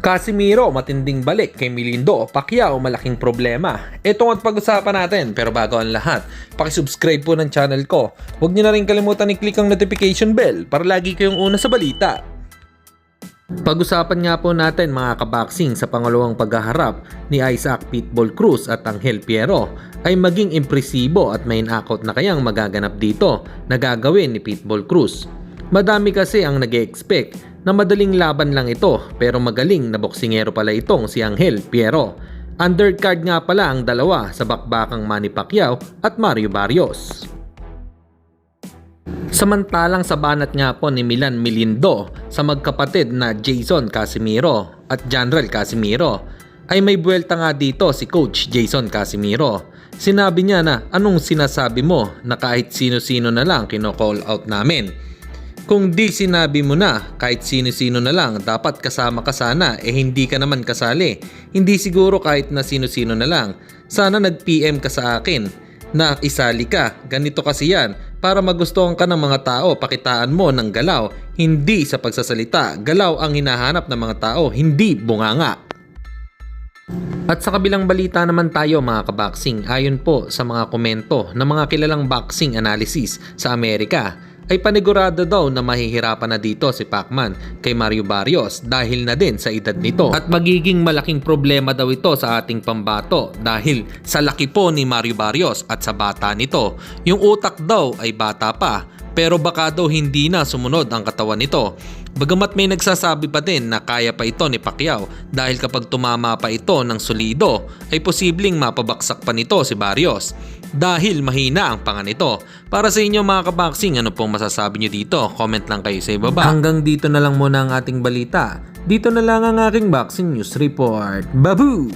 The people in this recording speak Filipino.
Casimiro, matinding balik kay Milindo. Pacquiao, malaking problema. Ito ang pag-usapan natin. Pero bago ang lahat, pakisubscribe po ng channel ko. Huwag niyo na rin kalimutan i-click ang notification bell para lagi kayong una sa balita. Pag-usapan nga po natin mga kaboxing sa pangalawang paghaharap ni Isaac Pitbull Cruz at Angel Fierro ay maging impresibo at may knockout na kayang magaganap dito na gagawin ni Pitbull Cruz. Madami kasi ang nag-e-expect na madaling laban lang ito pero magaling na boksingero pala itong si Angel Fierro. Undercard nga pala ang dalawa sa bakbakang Manny Pacquiao at Mario Barrios. Samantalang sa banat nga po ni Milan Milindo sa magkapatid na Jason Casimiro at Janrel Casimiro ay may buwelta nga dito si Coach Jason Casimiro. Sinabi niya na anong sinasabi mo na kahit sino-sino na lang kino-call out namin. Kung di sinabi mo na kahit sino-sino na lang dapat kasama ka sana hindi ka naman kasali. Hindi siguro kahit na sino-sino na lang. Sana nag-PM ka sa akin na isali ka. Ganito kasi yan. Para magustuhan ka ng mga tao, pakitaan mo ng galaw. Hindi sa pagsasalita. Galaw ang hinahanap ng mga tao, hindi bunganga. At sa kabilang balita naman tayo mga kaboxing, ayon po sa mga komento ng mga kilalang boxing analysis sa Amerika, ay panigurado daw na mahihirapan na dito si Pacman kay Mario Barrios dahil na din sa edad nito. At magiging malaking problema daw ito sa ating pambato dahil sa laki po ni Mario Barrios at sa bata nito. Yung utak daw ay bata pa pero baka daw hindi na sumunod ang katawan nito. Bagamat may nagsasabi pa din na kaya pa ito ni Pacquiao dahil kapag tumama pa ito ng solido ay posibleng mapabaksak pa nito si Barrios dahil mahina ang panga nito. Para sa inyo mga kaboxing, ano pong masasabi nyo dito? Comment lang kayo sa ibaba. Hanggang dito na lang muna ang ating balita. Dito na lang ang aking boxing news report. Babu!